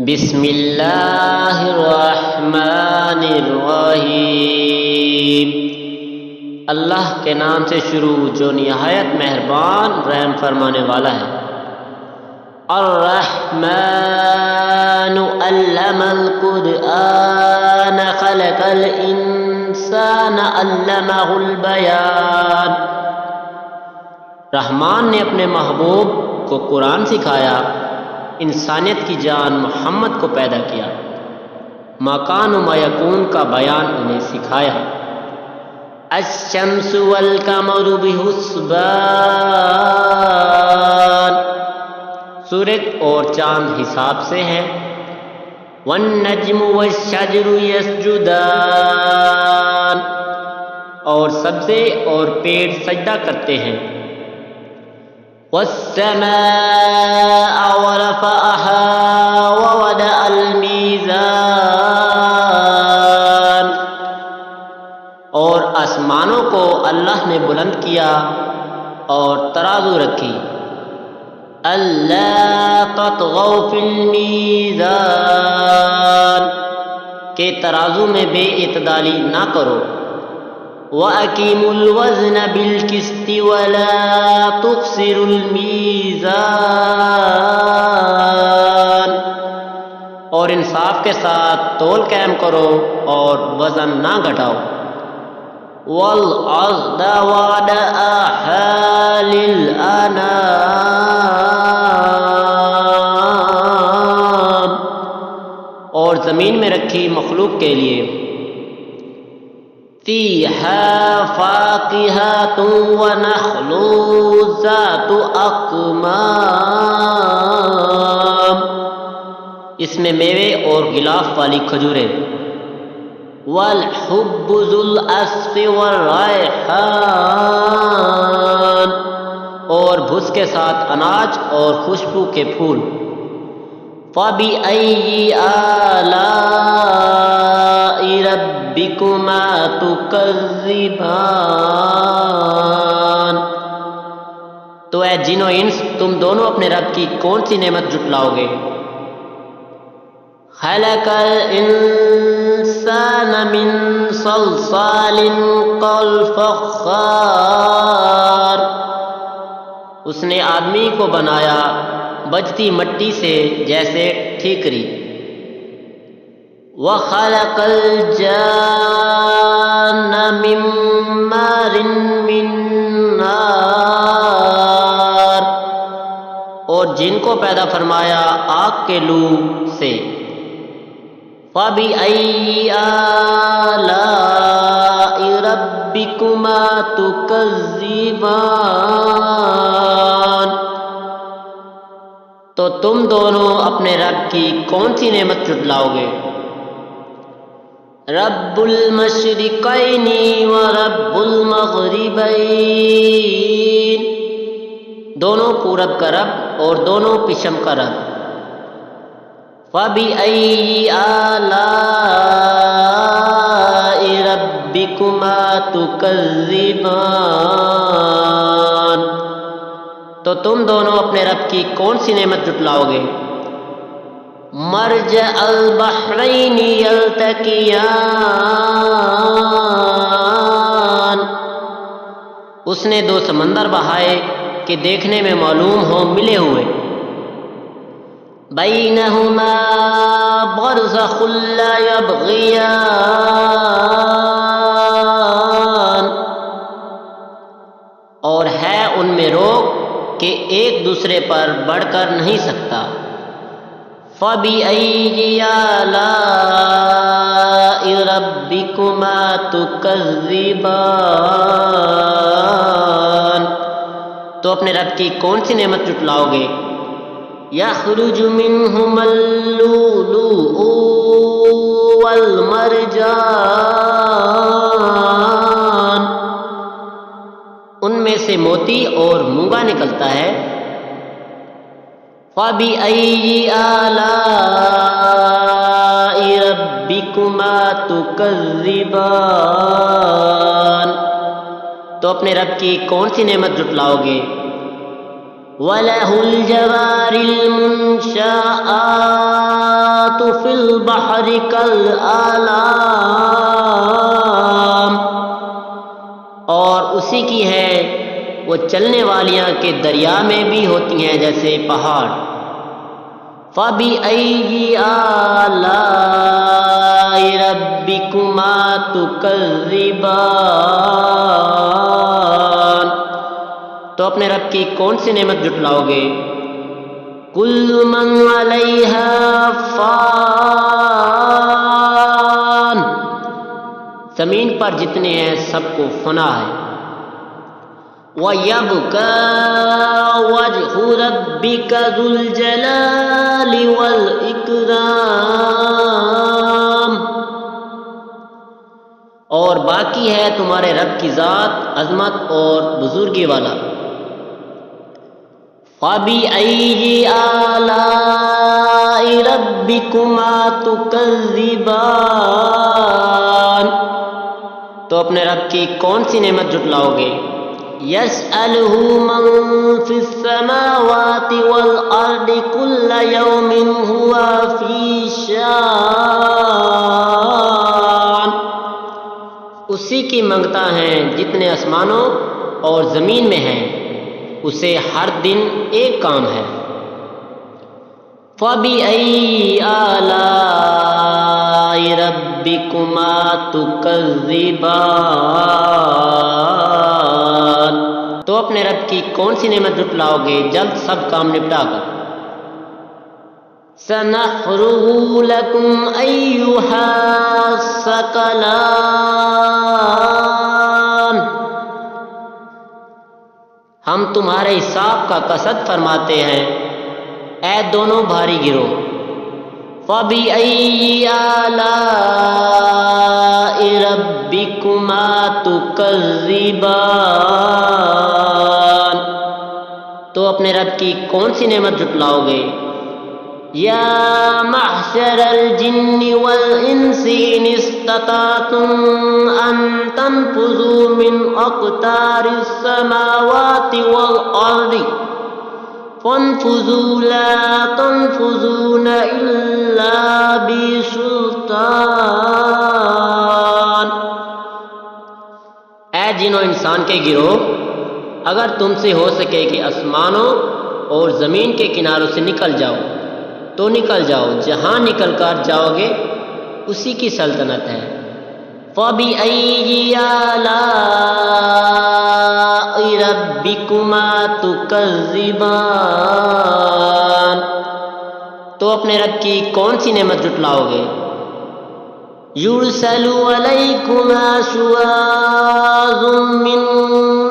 بسم اللہ الرحمن الرحیم۔ اللہ کے نام سے شروع جو نہایت مہربان رحم فرمانے والا ہے۔ الرحمن علم القرآن خلق الانسان علمہ البیان۔ رحمان نے اپنے محبوب کو قرآن سکھایا، انسانیت کی جان محمد کو پیدا کیا، مکان و ما یکون کا بیان انہیں سکھایا۔ الشمس والقمر بحسبان، سورج اور چاند حساب سے ہیں۔ والنجم والشجر یسجدان، اور سبزے اور پیڑ سجدہ کرتے ہیں۔ والسماء ورفعها ووضع الميزان، اور آسمانوں کو اللہ نے بلند کیا اور ترازو رکھی۔ اللہ تطغوا فی المیزان، کہ ترازو میں بے اعتدالی نہ کرو۔ وَأَقِيمُوا الْوَزْنَ بِالْقِسْطِ وَلَا تُخْسِرُوا الْمِيزَانَ، اور انصاف کے ساتھ تول قائم کرو اور وزن نہ گھٹاؤ۔ وَالْأَرْضَ وَضَعَهَا لِلْأَنَامِ، اور زمین میں رکھی مخلوق کے لیے۔ فیہا فاکہۃ ونخل ذات اکمام، اس میں میوے اور غلاف والی کھجوریں۔ والحب ذو العصف والریحان، اور بھس کے ساتھ اناج اور خوشبو کے پھول۔ فَبِأَيِّ آلَاءِ رَبِّكُمَا تُكَذِّبَانِ، تو اے جن و انس، تم دونوں اپنے رب کی کون سی نعمت جھٹلاؤ گے؟ خلق الانسان من صلصال كالفخار، اس نے آدمی کو بنایا بجتی مٹی سے جیسے ٹھیکری۔ وَخَلَقَ الْجَانَّ مِن مَّارِجٍ مِّن نَّارٍ، اور جن کو پیدا فرمایا آگ کے لو سے۔ فَبِأَيِّ آلَاءِ رَبِّكُمَا تُكَذِّبَانِ، تو تم دونوں اپنے رب کی کون سی نعمت جھٹلاؤ گے؟ رب المشرقین ورب المغربین، دونوں پورب کا رب اور دونوں پشم کا رب۔ فَبِأَيِّ آلَاءِ رَبِّكُمَا تُكَذِّبَانِ، تو تم دونوں اپنے رب کی کون سی نعمت جھٹلاؤ گے؟ مرج البحرین یلتقیان، اس نے دو سمندر بہائے کہ دیکھنے میں معلوم ہو ملے ہوئے۔ بینہما برزخ لا یبغیان، اور ہے ان میں روک کہ ایک دوسرے پر بڑھ کر نہیں سکتا۔ فَبِأَيِّ آلَاءِ رَبِّكُمَا تُكَذِّبَانِ، تو اپنے رب کی کون سی نعمت جھٹلاؤ گے؟ يَخْرُجُ مِنْهُمَا اللُّؤْلُؤُ وَالْمَرْجَانُ، ان میں سے موتی اور مونگا نکلتا ہے۔ فَبِأَيِّ آلَاءِ رَبِّكُمَا تُكَذِّبَانِ، تو اپنے رب کی کون سی نعمت جھٹلاؤ گے؟ وَلَهُ الْجَوَارِ الْمُنشَآتُ فی البحر کالآلام، اور اسی کی ہے وہ چلنے والیاں کہ دریا میں بھی ہوتی ہیں جیسے پہاڑ۔ فَبِأَيِّ آلَاءِ رَبِّكُمَا تُكَذِّبَانِ، تو اپنے رب کی کون سی نعمت جھٹلاؤ گے؟ کُلُّ مَنْ عَلَيْهَا فان، زمین پر جتنے ہیں سب کو فنا ہے۔ وَيَبْقَى وَجْهُ رَبِّكَ ذُو الْجَلَالِ وَالْإِكْرَامِ، اور باقی ہے تمہارے رب کی ذات عظمت اور بزرگی والا۔ فَبِأَيِّ آلَاءِ رَبِّكُمَا تُكَذِّبَانِ، تو اپنے رب کی کون سی نعمت جھٹلاؤ گے؟ يَسْأَلُهُ مَن فِي السَّمَاوَاتِ وَالْأَرْضِ كُلَّ يَوْمٍ هُوَ فِي شَأْنٍ، اسی کی منگتا ہیں جتنے آسمانوں اور زمین میں ہیں، اسے ہر دن ایک کام ہے۔ فَبِأَيِّ آلَاءِ رَبِّكُمَا تُكَذِّبَانِ، تو اپنے رب کی کون سی نعمت جھٹلاؤ گے جلد سب کام نپٹا کر؟ سَنَفْرُغُ لَكُمْ أَيُّهَا الثَّقَلَانِ، ہم تمہارے حساب کا قصد فرماتے ہیں اے دونوں بھاری گروہ۔ فَبِأَيِّ آلَاءِ رَبِّكُمَا تُكَذِّبَانِ، تو اپنے رب کی کون سی نعمت جھٹلاؤ گے؟ یا معشر الجن والانس ان استطعتم ان تنفذوا من اقطار السماوات والارض فانفذوا لا تنفذون الا بسلطان۔ اے جن و انسان کے گروہ، اگر تم سے ہو سکے کہ آسمانوں اور زمین کے کناروں سے نکل جاؤ تو نکل جاؤ، جہاں نکل کر جاؤ گے اسی کی سلطنت ہے۔ فَبِأَيِّ آلَاءِ رَبِّكُمَا تُكَذِّبَانِ، تو اپنے رب کی کون سی نعمت جھٹلاؤ گے؟ يُرْسَلُ عَلَيْكُمَا شُوَاظٌ مِّن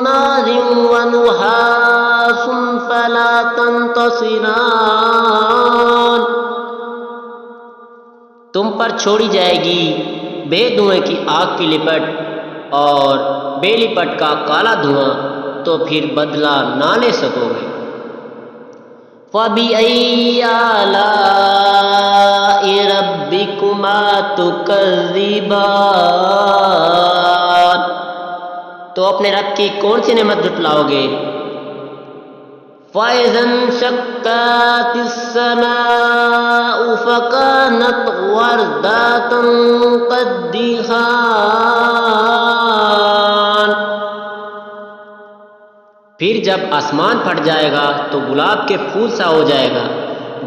نَّارٍ وَنُحَاسٌ فَلَا تَنتَصِرَانِ، تم پر چھوڑی جائے گی بے دھوئیں کی آگ کی لپٹ اور بے لپٹ کا کالا دھواں، تو پھر بدلہ نہ لے سکو گے۔ فَبِأَيِّ آلَاءِ رَبِّكُمَا تُكَذِّبَانِ، تو اپنے رب کی کون سی نعمت جھٹلاؤ گے؟ فَإِذَا انشَقَّتِ السَّمَاءُ فَكَانَتْ وَرْدَةً كَالدِّهَانِ، پھر جب آسمان پھٹ جائے گا تو گلاب کے پھول سا ہو جائے گا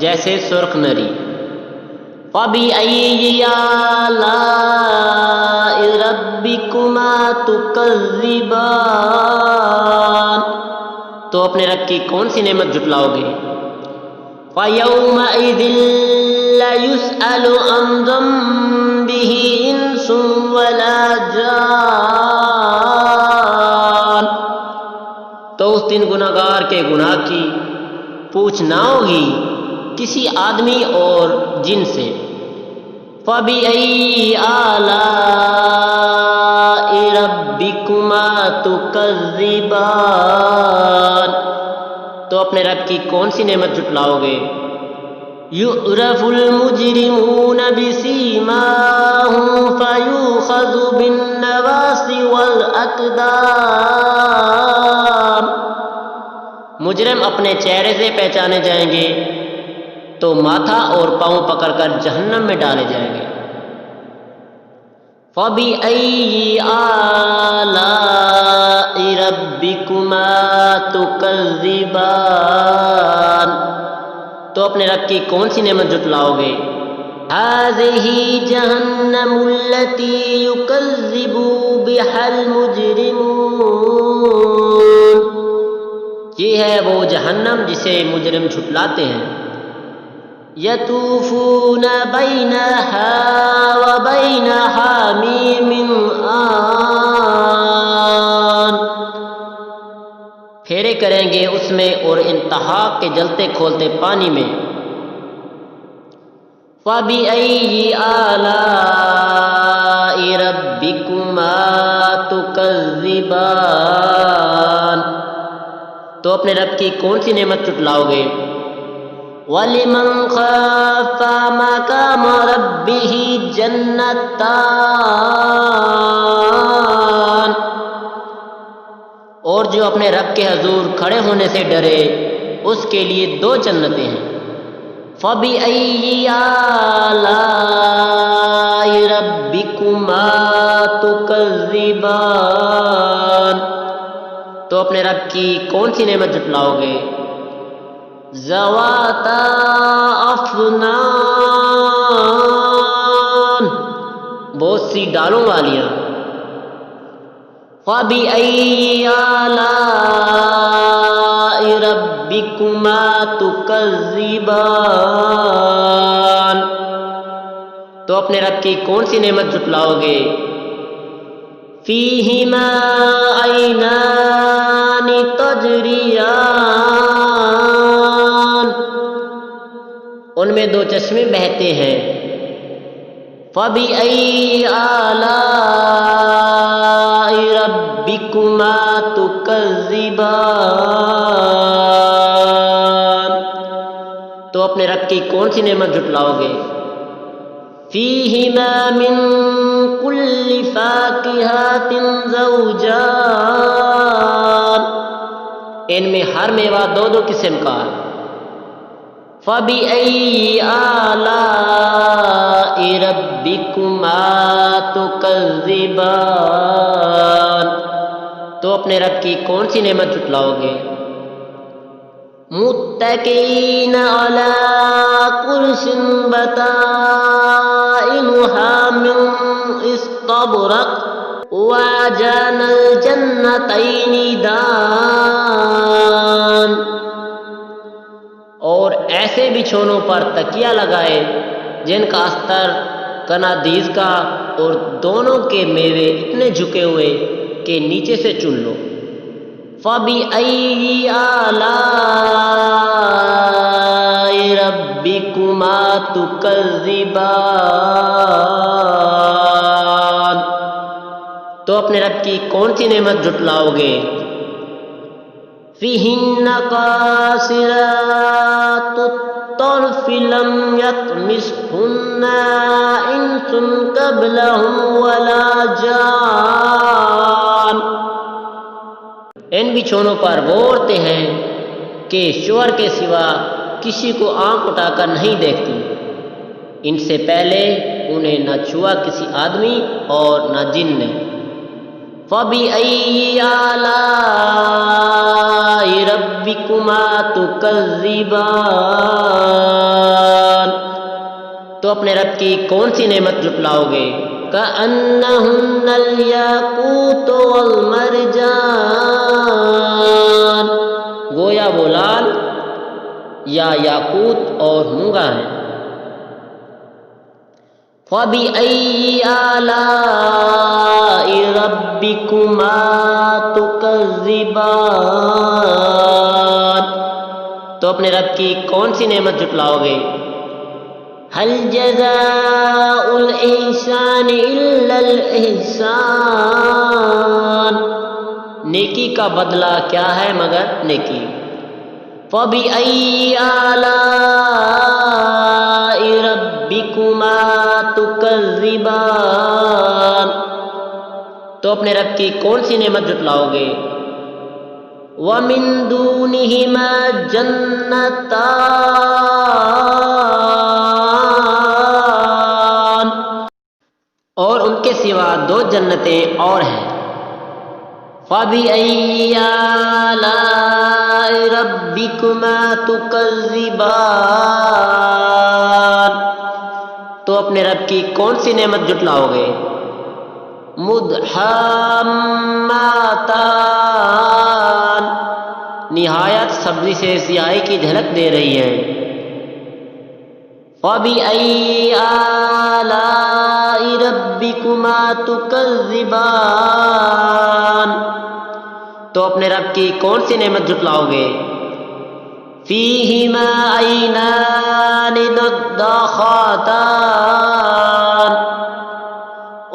جیسے سرخ نری۔ فَبِأَيِّ آلَاءِ رَبِّكُمَا تُكَذِّبَانِ، تو اپنے رب کی کون سی نعمت جھٹلاؤ گے؟ فَيَوْمَئِذٍ لَا يُسْأَلُ عَنْ ذَنبِهِ إِنسٌ وَلَا جَانٌ، تو اس دن گناہگار کے گناہ کی پوچھ نہ ہوگی کسی آدمی اور جن سے۔ فَبِأَيِّ آلَاءِ رَبِّكُمَا تُكَذِّبَانِ، تو اپنے رب کی کون سی نعمت جھٹلاؤ گے؟ يُعْرَفُ الْمُجْرِمُونَ بِسِيمَاهُمْ فَيُؤْخَذُ بِالنَّوَاصِي وَالْأَقْدَامِ، مجرم اپنے چہرے سے پہچانے جائیں گے تو ماتھا اور پاؤں پکڑ کر جہنم میں ڈالے جائیں گے۔ فَبِأَيِّ آلَاءِ رَبِّكُمَا تُكَذِّبَانِ، تو اپنے رب کی کون سی نعمت جھٹلاؤ گے؟ هَذِهِ جَهَنَّمُ الَّتِي يُكَذِّبُ بِهَا الْمُجْرِمُونَ، یہ ہے وہ جہنم جسے مجرم جھٹلاتے ہیں۔ یطوفون بینہا وبین حمیم آن، پھیرے کریں گے اس میں اور انتہا کے جلتے کھولتے پانی میں۔ فَبِأَيِّ آلَاءِ رَبِّكُمَا تُكَذِّبَانِ، تو اپنے رب کی کون سی نعمت جھٹلاؤ گے؟ وَلِمَنْ خَافَ مَقَامَ رَبِّهِ جَنَّتَانِ، اور جو اپنے رب کے حضور کھڑے ہونے سے ڈرے اس کے لیے دو جنتیں ہیں۔ فَبِأَيِّ آلَاءِ رَبِّكُمَا تُكَذِّبَانِ، تو اپنے رب کی کون سی نعمت جھٹلاؤ گے؟ ذَوَاتَا أَفْنَانٍ، بہت سی ڈالوں والیاں۔ فَبِأَيِّ آلَاءِ رَبِّكُمَا تُكَذِّبَانِ، تو اپنے رب کی کون سی نعمت جھٹلاؤ گے؟ فِيهِمَا عَيْنَانِ تَجْرِيَانِ، ان میں دو چشمے بہتے ہیں۔ فَبِأَيِّ آلَاءِ رَبِّكُمَا تُكَذِّبَانِ، تو اپنے رب کی کون سی نعمت جھٹلاؤ گے؟ فِيهِمَا مِن كُلِّ فَاكِهَةٍ زَوْجَانِ، ان میں ہر میوہ دو دو قسم کا ہے۔ فَبِأَيِّ آلَاءِ رَبِّكُمَا تُكَذِّبَانِ، تو اپنے رب کی کون سی نعمت جھٹلاؤ گے؟ مُتَّكِئِينَ عَلَى فُرُشٍ بَطَائِنُهَا مِنْ اسْتَبْرَقٍ وَجَنَى الْجَنَّتَيْنِ دَانٍ، اور ایسے بچھونوں پر تکیہ لگائے جن کا استر قنادیز کا، اور دونوں کے میوے اتنے جھکے ہوئے کہ نیچے سے چن لو۔ فَبِأَيِّ آلَاءِ رَبِّكُمَا تُكَذِّبَانِ، تو اپنے رب کی کون سی نعمت جھٹلاؤ گے؟ فِيهِنَّ قَاصِرَاتُ الطَّرْفِ لَمْ يَطْمِثْهُنَّ إِنسٌ قَبْلَهُمْ وَلَا جَانٌ، ان بچھونوں پر وہ عورتیں ہیں کہ شوہر کے سوا کسی کو آنکھ اٹھا کر نہیں دیکھتی، ان سے پہلے انہیں نہ چھوا کسی آدمی اور نہ جن نے۔ فَبِأَيِّ آلَاءِ رَبِّكُمَا تُكَذِّبَانِ، تو اپنے رب کی کون سی نعمت جھٹلاؤ گے؟ كَأَنَّهُنَّ الْيَاقُوتُ وَالْمَرْجَانُ، گویا وہ لال یا یاقوت اور مونگا ہیں۔ فَبِأَيِّ آلَاءِ رَبِّكُمَا تُكَذِّبَانِ، تو اپنے رب کی کون سی نعمت جھٹلاؤ گے؟ هَلْ جَزَاءُ الْإِحْسَانِ إِلَّا الْإِحْسَانُ، نیکی کا بدلہ کیا ہے مگر نیکی۔ فَبِأَيِّ آلَاءِ رَبِّكُمَا تُكَذِّبَانِ، تو اپنے رب کی کون سی نعمت جھٹلاؤ گے؟ وَمِن دُونِهِمَا جَنَّتَانِ، سوا 2 جنتیں اور ہیں۔ فَبِأَيِّ آلَاءِ رَبِّكُمَا تُكَذِّبَانِ، تو اپنے رب کی کون سی نعمت جھٹلاؤ گے؟ مُدْحَامَّاتَانِ، نہایت سبزی سے سیاہی کی جھلک دے رہی ہیں۔ فَبِأَيِّ آلَاءِ رَبِّكُمَا تُكَذِّبَانِ، تو اپنے رب کی کون سی نعمت جھٹلاؤ گے؟ فِيهِمَا عَيْنَانِ نَضَّاخَتَانِ،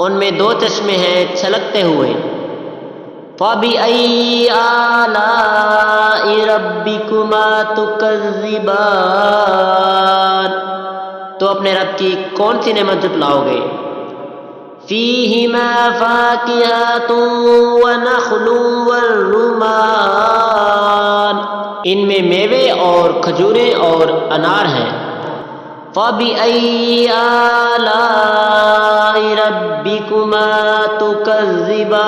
ان میں 2 چشمے ہیں چھلکتے ہوئے۔ فَبِأَيِّ آلَاءِ رَبِّكُمَا تُكَذِّبَانِ، تو اپنے رب کی کون سی نعمت جھٹلاؤ گے؟ فِيهِمَا فَاكِهَةٌ وَنَخْلٌ وَالرُّمَّانُ، ان میں میوے اور کھجوریں اور انار ہیں۔ فَبِأَيِّ آلَاءِ رَبِّكُمَا تُكَذِّبَانِ،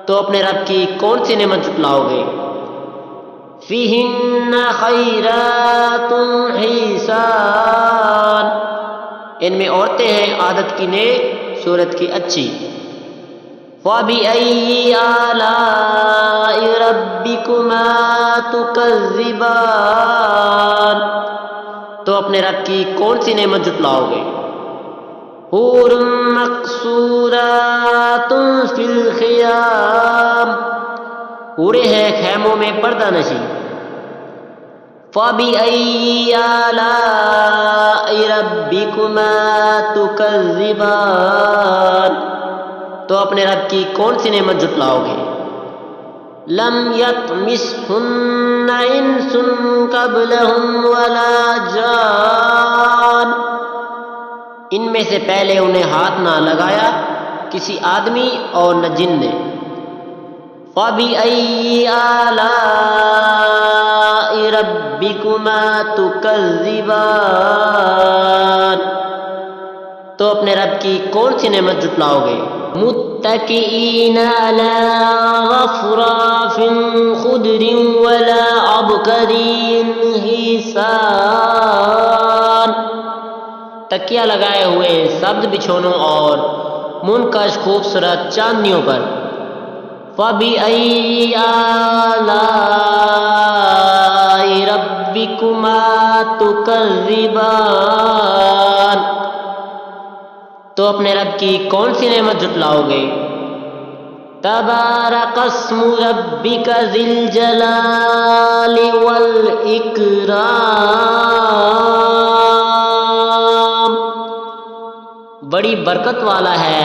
تو اپنے رب کی کون سی نعمت جھٹلاؤ گے؟ فِيهِنَّ خَيْرَاتٌ حِسَانٌ، ان میں عورتیں ہیں عادت کی نیک، صورت کی اچھی۔ فَبِأَيِّ آلَاءِ رَبِّكُمَا تُكَذِّبَانِ، تو اپنے رب کی کون سی نعمت جھٹلاؤ گے؟ حور مقصورات فی الخیام، حوریں ہیں خیموں میں پردہ نشی۔ فَبِأَيِّ آلَاءِ رَبِّكُمَا تُكَذِّبَانِ، تو اپنے رب کی کون سی نعمت جھٹلاؤ گے؟ لَمْ يَطْمِثْهُنَّ إِنسٌ قَبْلَهُمْ وَلَا جَانٌ، ان میں سے پہلے انہیں ہاتھ نہ لگایا کسی آدمی اور نہ جن نے۔ فَبِأَيِّ آلَاءِ رَبِّكُمَا تُكَذِّبَانِ، تو اپنے رب کی کون سی نعمت جھٹلاؤ گے؟ مُتَّكِئِينَ عَلَى غَفْرَافٍ خُضْرٍ وَلَا عَبْقَرِيٍّ حِسَانٍ، تکیہ لگائے ہوئے سبز بچھونوں اور منقش خوبصورت چاندنیوں پر۔ فَبِأَيِّ آلَاءِ رَبِّكُمَا تُكَذِّبَانِ، تو اپنے رب کی کون سی نعمت جھٹلاؤ گے؟ تبارک اسم ربک ذی الجلال والاکرام، بڑی برکت والا ہے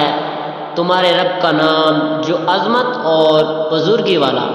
تمہارے رب کا نام جو عظمت اور بزرگی والا۔